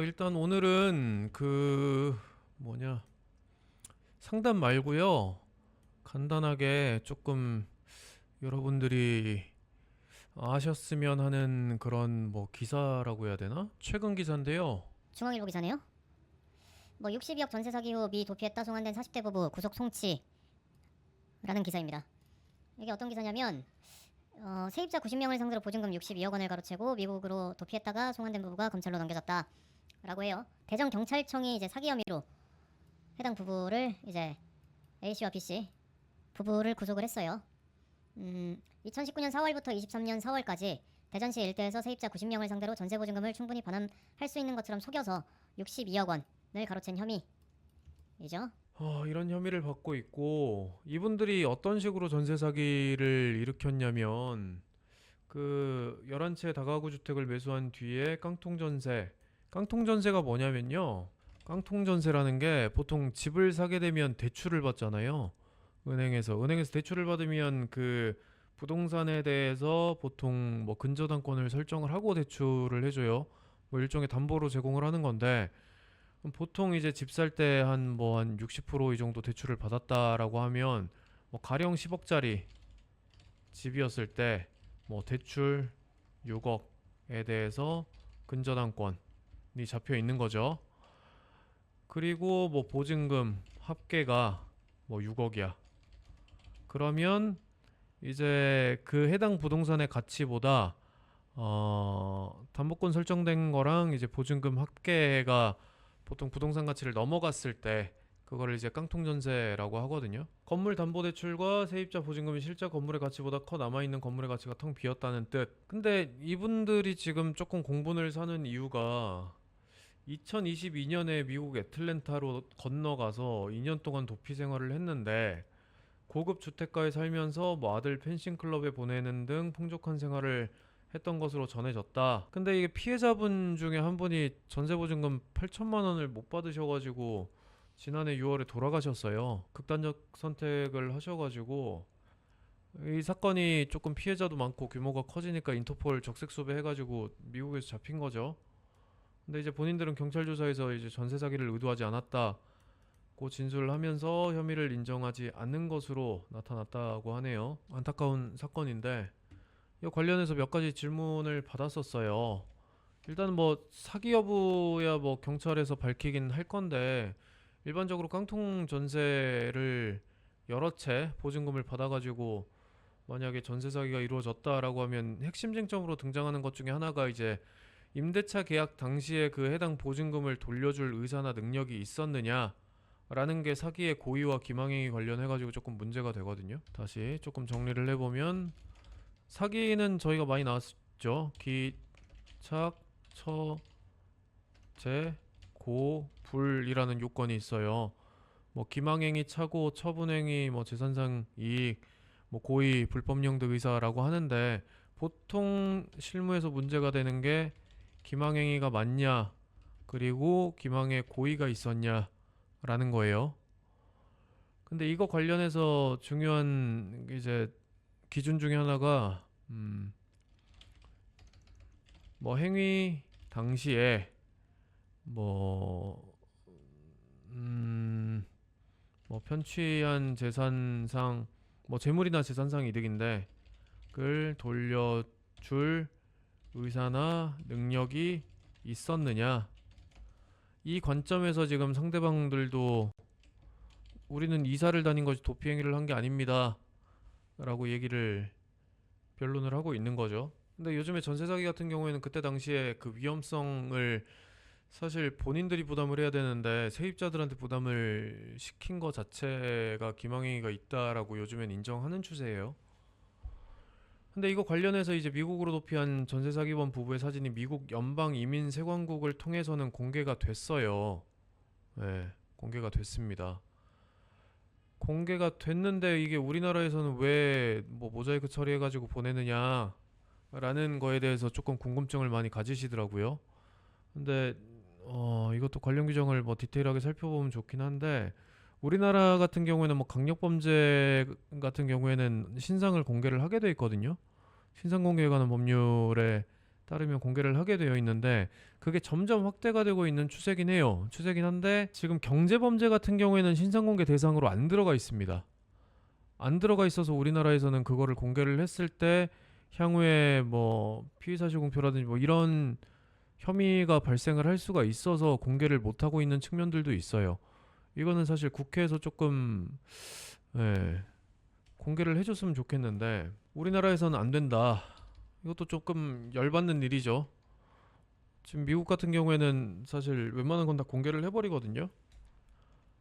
일단 오늘은 상담 말고요. 간단하게 조금 여러분들이 아셨으면 하는 그런 기사라고 해야 되나? 최근 기사인데요. 중앙일보 기사네요. 62억 전세 사기 후 미 도피했다 송환된 40대 부부 구속 송치라는 기사입니다. 이게 어떤 기사냐면 세입자 90명을 상대로 보증금 62억 원을 가로채고 미국으로 도피했다가 송환된 부부가 검찰로 넘겨졌다라고 해요. 대전 경찰청이 이제 사기 혐의로 해당 부부를 이제 A씨와 B씨 부부를 구속을 했어요. 2019년 4월부터 23년 4월까지 대전시 일대에서 세입자 90명을 상대로 전세 보증금을 충분히 반환할 수 있는 것처럼 속여서 62억 원을 가로챈 혐의이죠. 이런 혐의를 받고 있고 이분들이 어떤 식으로 전세 사기를 일으켰냐면 11채 다가구 주택을 매수한 뒤에 깡통전세가 뭐냐면요. 깡통전세라는 게 보통 집을 사게 되면 대출을 받잖아요. 은행에서 대출을 받으면 그 부동산에 대해서 보통 근저당권을 설정을 하고 대출을 해줘요. 일종의 담보로 제공을 하는 건데 보통 이제 집 살 때 한 60%이 정도 대출을 받았다라고 하면 가령 10억짜리 집이었을 때 대출 6억에 대해서 근저당권이 잡혀 있는 거죠. 그리고 보증금 합계가 6억이야. 그러면 이제 그 해당 부동산의 가치보다 담보권 설정된 거랑 이제 보증금 합계가 보통 부동산 가치를 넘어갔을 때 그거를 이제 깡통전세라고 하거든요. 건물 담보대출과 세입자 보증금이 실제 건물의 가치보다 커 남아있는 건물의 가치가 텅 비었다는 뜻. 근데 이분들이 지금 조금 공분을 사는 이유가 2022년에 미국 애틀랜타로 건너가서 2년 동안 도피 생활을 했는데 고급 주택가에 살면서 아들 펜싱 클럽에 보내는 등 풍족한 생활을 했던 것으로 전해졌다. 근데 이게 피해자분 중에 한 분이 전세보증금 8천만 원을 못 받으셔가지고 지난해 6월에 돌아가셨어요. 극단적 선택을 하셔가지고 이 사건이 조금 피해자도 많고 규모가 커지니까 인터폴 적색 수배 해가지고 미국에서 잡힌 거죠. 근데 이제 본인들은 경찰 조사에서 이제 전세 사기를 의도하지 않았다고 진술을 하면서 혐의를 인정하지 않는 것으로 나타났다고 하네요. 안타까운 사건인데 이 관련해서 몇 가지 질문을 받았었어요. 일단 사기 여부야 경찰에서 밝히긴 할 건데 일반적으로 깡통 전세를 여러 채 보증금을 받아가지고 만약에 전세 사기가 이루어졌다라고 하면 핵심 쟁점으로 등장하는 것 중에 하나가 이제 임대차 계약 당시에 그 해당 보증금을 돌려줄 의사나 능력이 있었느냐 라는 게 사기의 고의와 기망행위 관련해가지고 조금 문제가 되거든요. 다시 조금 정리를 해보면 사기는 저희가 많이 나왔죠. 기착, 처, 재, 고, 불이라는 요건이 있어요. 기망행위, 차고, 처분행위, 재산상 이익, 고의, 불법용득 의사라고 하는데 보통 실무에서 문제가 되는 게 기망행위가 맞냐 그리고 기망에 고의가 있었냐 라는 거예요. 근데 이거 관련해서 중요한 이제 기준 중에 하나가 행위 당시에 뭐, 편취한 재산상 재물이나 재산상 이득인데 그걸 돌려줄 의사나 능력이 있었느냐 이 관점에서 지금 상대방들도 우리는 이사를 다닌 것이 도피 행위를 한 게 아닙니다 라고 얘기를 변론을 하고 있는 거죠. 근데 요즘에 전세 사기 같은 경우에는 그때 당시에 그 위험성을 사실 본인들이 부담을 해야 되는데 세입자들한테 부담을 시킨 것 자체가 기망행위가 있다라고 요즘엔 인정하는 추세예요. 근데 이거 관련해서 이제 미국으로 도피한 전세 사기범 부부의 사진이 미국 연방 이민 세관국을 통해서는 공개가 됐어요. 네, 공개가 됐습니다. 공개가 됐는데 이게 우리나라에서는 왜 모자이크 처리해가지고 보내느냐 라는 거에 대해서 조금 궁금증을 많이 가지시더라고요. 근데 이것도 관련 규정을 디테일하게 살펴보면 좋긴 한데 우리나라 같은 경우에는 강력범죄 같은 경우에는 신상을 공개를 하게 돼 있거든요. 신상 공개에 관한 법률에 따르면 공개를 하게 되어 있는데 그게 점점 확대가 되고 있는 추세긴 해요. 추세긴 한데 지금 경제범죄 같은 경우에는 신상공개 대상으로 안 들어가 있습니다. 안 들어가 있어서 우리나라에서는 그거를 공개를 했을 때 향후에 뭐 피의사실공표라든지 뭐 이런 혐의가 발생을 할 수가 있어서 공개를 못 하고 있는 측면들도 있어요. 이거는 사실 국회에서 조금 예, 공개를 해줬으면 좋겠는데 우리나라에서는 안 된다. 이것도 조금 열받는 일이죠. 지금 미국 같은 경우에는 사실 웬만한 건 다 공개를 해버리거든요.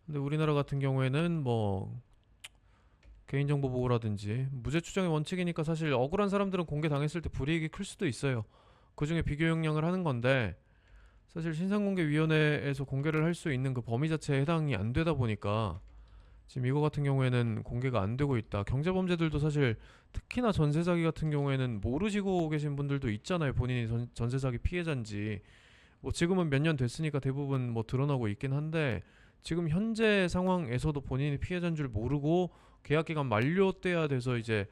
근데 우리나라 같은 경우에는 뭐 개인정보 보호라든지 무죄 추정의 원칙이니까 사실 억울한 사람들은 공개 당했을 때 불이익이 클 수도 있어요. 그중에 비교 영향을 하는 건데 사실 신상공개위원회에서 공개를 할 수 있는 그 범위 자체에 해당이 안 되다 보니까 지금 이거 같은 경우에는 공개가 안 되고 있다. 경제범죄들도 사실 특히나 전세 사기 같은 경우에는 모르시고 계신 분들도 있잖아요. 본인이 전세 사기 피해자인지. 뭐 지금은 몇 년 됐으니까 대부분 뭐 드러나고 있긴 한데 지금 현재 상황에서도 본인이 피해자인 줄 모르고 계약 기간 만료 때야 돼서 이제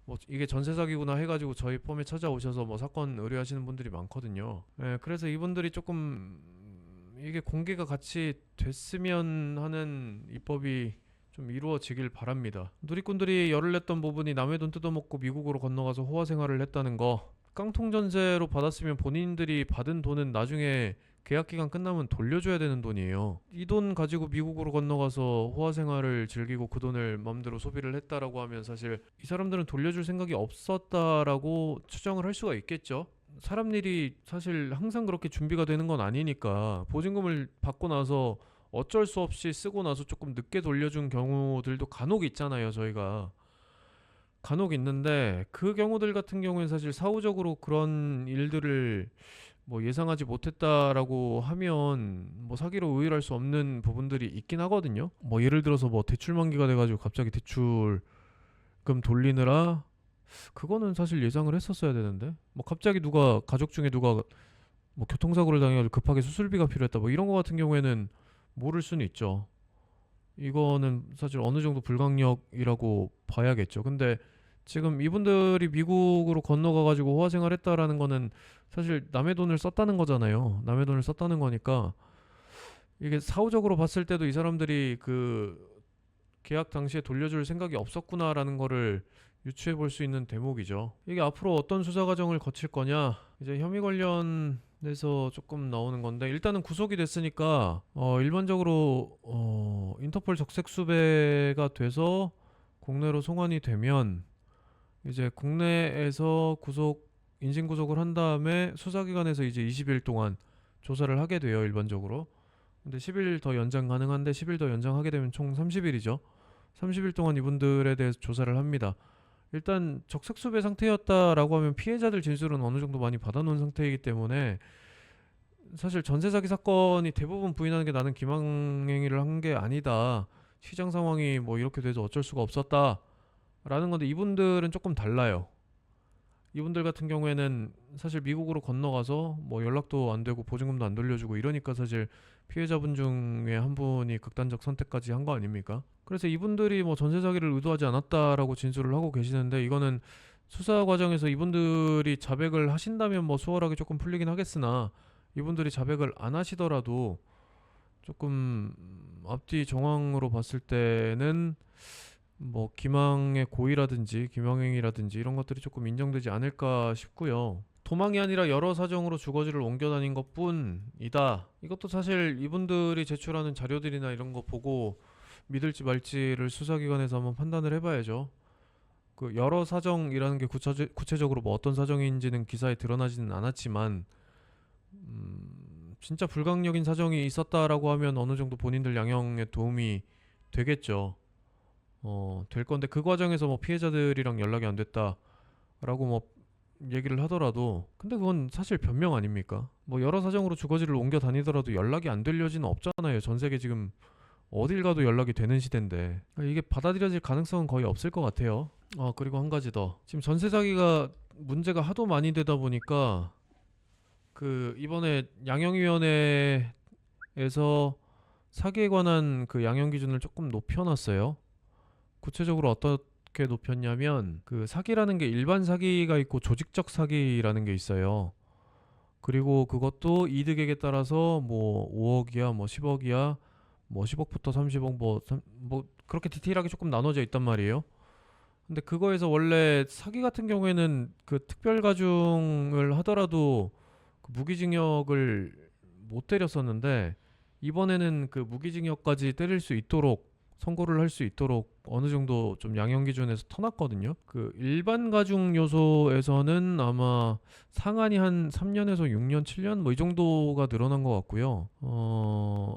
뭐 이게 전세 사기구나 해가지고 저희 펌에 찾아오셔서 뭐 사건 의뢰하시는 분들이 많거든요. 예, 그래서 이분들이 조금 이게 공개가 같이 됐으면 하는 입법이 좀 이루어지길 바랍니다. 누리꾼들이 열을 냈던 부분이 남의 돈 뜯어먹고 미국으로 건너가서 호화 생활을 했다는 거, 깡통 전세로 받았으면 본인들이 받은 돈은 나중에 계약 기간 끝나면 돌려줘야 되는 돈이에요. 이 돈 가지고 미국으로 건너가서 호화 생활을 즐기고 그 돈을 마음대로 소비를 했다라고 하면 사실 이 사람들은 돌려줄 생각이 없었다라고 추정을 할 수가 있겠죠. 사람 일이 사실 항상 그렇게 준비가 되는 건 아니니까 보증금을 받고 나서 어쩔 수 없이 쓰고 나서 조금 늦게 돌려준 경우들도 간혹 있잖아요. 저희가 간혹 있는데 그 경우들 같은 경우는 사실 사후적으로 그런 일들을 뭐 예상하지 못했다라고 하면 뭐 사기로 의율할 수 없는 부분들이 있긴 하거든요. 뭐 예를 들어서 뭐 대출 만기가 돼가지고 갑자기 대출금 돌리느라 그거는 사실 예상을 했었어야 되는데 뭐 갑자기 누가 가족 중에 누가 뭐 교통사고를 당해가지고 급하게 수술비가 필요했다 뭐 이런 거 같은 경우에는 모를 수는 있죠. 이거는 사실 어느 정도 불강력이라고 봐야겠죠. 근데 지금 이분들이 미국으로 건너가가지고 호화 생활했다라는 거는 사실 남의 돈을 썼다는 거잖아요. 남의 돈을 썼다는 거니까 이게 사후적으로 봤을 때도 이 사람들이 그 계약 당시에 돌려줄 생각이 없었구나라는 거를 유추해 볼 수 있는 대목이죠. 이게 앞으로 어떤 수사 과정을 거칠 거냐 이제 혐의 관련해서 조금 나오는 건데 일단은 구속이 됐으니까 일반적으로 인터폴 적색 수배가 돼서 국내로 송환이 되면 이제 국내에서 인신 구속을 한 다음에 수사기관에서 이제 20일 동안 조사를 하게 돼요 일반적으로. 근데 10일 더 연장 가능한데 10일 더 연장하게 되면 총 30일이죠. 30일 동안 이분들에 대해서 조사를 합니다. 일단 적색수배 상태였다라고 하면 피해자들 진술은 어느 정도 많이 받아놓은 상태이기 때문에 사실 전세 사기 사건이 대부분 부인하는 게 나는 기망행위를 한 게 아니다. 시장 상황이 뭐 이렇게 돼서 어쩔 수가 없었다라는 건데 이분들은 조금 달라요. 이분들 같은 경우에는 사실 미국으로 건너가서 뭐 연락도 안 되고 보증금도 안 돌려주고 이러니까 사실 피해자분 중에 한 분이 극단적 선택까지 한 거 아닙니까? 그래서 이분들이 뭐 전세 사기를 의도하지 않았다라고 진술을 하고 계시는데 이거는 수사 과정에서 이분들이 자백을 하신다면 뭐 수월하게 조금 풀리긴 하겠으나 이분들이 자백을 안 하시더라도 조금 앞뒤 정황으로 봤을 때는 뭐 기망의 고의라든지 기망행위라든지 이런 것들이 조금 인정되지 않을까 싶고요. 도망이 아니라 여러 사정으로 주거지를 옮겨 다닌 것뿐이다. 이것도 사실 이분들이 제출하는 자료들이나 이런 거 보고 믿을지 말지를 수사기관에서 한번 판단을 해봐야죠. 그 여러 사정이라는 게 구체적으로 뭐 어떤 사정인지는 기사에 드러나지는 않았지만 진짜 불강력인 사정이 있었다라고 하면 어느 정도 본인들 양형에 도움이 되겠죠. 될 건데 그 과정에서 뭐 피해자들이랑 연락이 안 됐다라고 뭐 얘기를 하더라도 근데 그건 사실 변명 아닙니까? 뭐 여러 사정으로 주거지를 옮겨 다니더라도 연락이 안 될 여지는 없잖아요. 전 세계 지금 어딜 가도 연락이 되는 시대인데 이게 받아들여질 가능성은 거의 없을 것 같아요. 그리고 한 가지 더. 지금 전세 사기가 문제가 하도 많이 되다 보니까 그 이번에 양형위원회에서 사기에 관한 그 양형 기준을 조금 높여놨어요. 구체적으로 어떻게 높였냐면 그 사기라는 게 일반 사기가 있고 조직적 사기라는 게 있어요. 그리고 그것도 이득액에 따라서 뭐 5억이야, 뭐 10억이야, 뭐 10억부터 30억 뭐 그렇게 디테일하게 조금 나눠져 있단 말이에요. 근데 그거에서 원래 사기 같은 경우에는 그 특별 가중을 하더라도 그 무기징역을 못 때렸었는데 이번에는 그 무기징역까지 때릴 수 있도록 선고를 할 수 있도록 어느 정도 좀 양형 기준에서 터놨거든요. 그 일반 가중 요소에서는 아마 상한이 한 3년에서 6년, 7년 뭐 이 정도가 늘어난 것 같고요.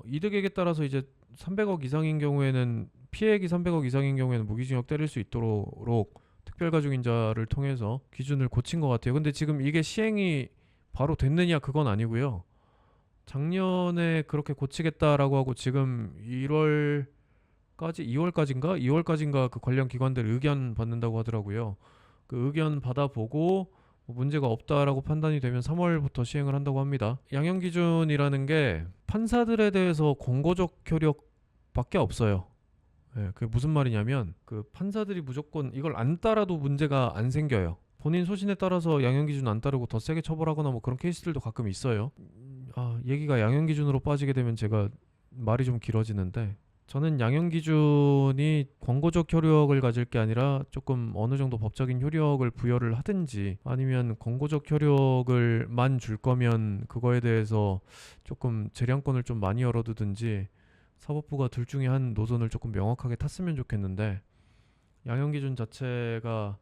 이득액에 따라서 이제 300억 이상인 경우에는 피해액이 300억 이상인 경우에는 무기징역 때릴 수 있도록 특별가중인자를 통해서 기준을 고친 것 같아요. 근데 지금 이게 시행이 바로 됐느냐 그건 아니고요. 작년에 그렇게 고치겠다라고 하고 지금 2월까지인가 그 관련 기관들 의견 받는다고 하더라고요. 그 의견 받아보고 뭐 문제가 없다라고 판단이 되면 3월부터 시행을 한다고 합니다. 양형 기준이라는 게 판사들에 대해서 권고적 효력밖에 없어요. 예, 그게 무슨 말이냐면 그 판사들이 무조건 이걸 안 따라도 문제가 안 생겨요. 본인 소신에 따라서 양형 기준 안 따르고 더 세게 처벌하거나 뭐 그런 케이스들도 가끔 있어요. 얘기가 양형 기준으로 빠지게 되면 제가 말이 좀 길어지는데 저는 양형 기준이 권고적 효력을 가질 게 아니라 조금 어느 정도 법적인 효력을 부여를 하든지 아니면 권고적 효력을만 줄 거면 그거에 대해서 조금 재량권을 좀 많이 열어두든지 사법부가 둘 중에 한 노선을 조금 명확하게 탔으면 좋겠는데 양형 기준 자체가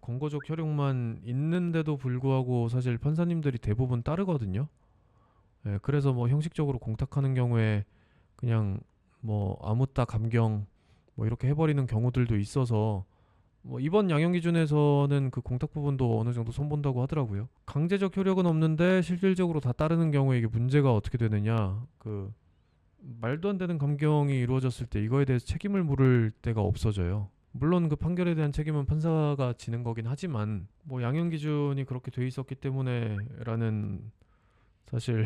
권고적 효력만 있는데도 불구하고 사실 판사님들이 대부분 따르거든요. 예, 그래서 뭐 형식적으로 공탁하는 경우에 그냥 뭐 아무따 감경 뭐 이렇게 해버리는 경우들도 있어서 뭐 이번 양형 기준에서는 그 공탁 부분도 어느 정도 손본다고 하더라고요. 강제적 효력은 없는데 실질적으로 다 따르는 경우에 이게 문제가 어떻게 되느냐. 그 말도 안 되는 감경이 이루어졌을 때 이거에 대해서 책임을 물을 때가 없어져요. 물론 그 판결에 대한 책임은 판사가 지는 거긴 하지만 뭐 양형 기준이 그렇게 돼 있었기 때문에라는 사실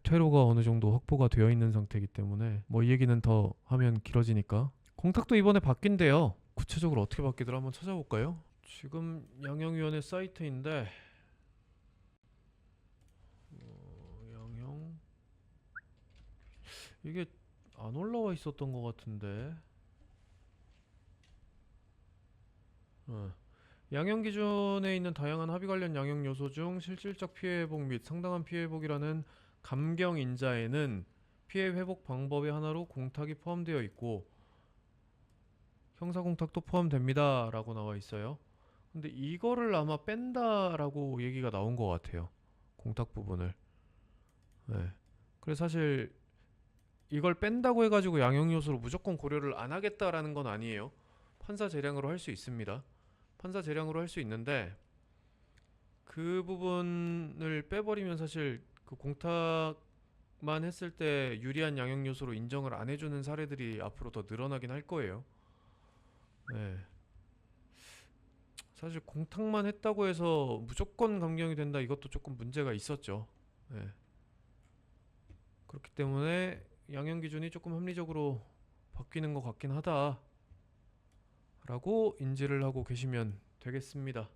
퇴로가 어느 정도 확보가 되어 있는 상태이기 때문에 뭐 이 얘기는 더 하면 길어지니까 공탁도 이번에 바뀐대요. 구체적으로 어떻게 바뀌더라 한번 찾아볼까요? 지금 양형위원회 사이트인데 양형 이게 안 올라와 있었던 것 같은데 양형 기준에 있는 다양한 합의 관련 양형 요소 중 실질적 피해 회복 및 상당한 피해 회복이라는 감경 인자에는 피해 회복 방법의 하나로 공탁이 포함되어 있고 형사 공탁도 포함됩니다라고 나와 있어요. 근데 이거를 아마 뺀다라고 얘기가 나온 것 같아요. 공탁 부분을. 네. 그래서 사실 이걸 뺀다고 해가지고 양형 요소로 무조건 고려를 안 하겠다라는 건 아니에요. 판사 재량으로 할 수 있습니다. 판사 재량으로 할 수 있는데 그 부분을 빼버리면 사실 그 공탁만 했을 때 유리한 양형 요소로 인정을 안 해주는 사례들이 앞으로 더 늘어나긴 할 거예요. 네. 사실 공탁만 했다고 해서 무조건 감경이 된다 이것도 조금 문제가 있었죠. 네. 그렇기 때문에 양형 기준이 조금 합리적으로 바뀌는 것 같긴 하다라고 인지를 하고 계시면 되겠습니다.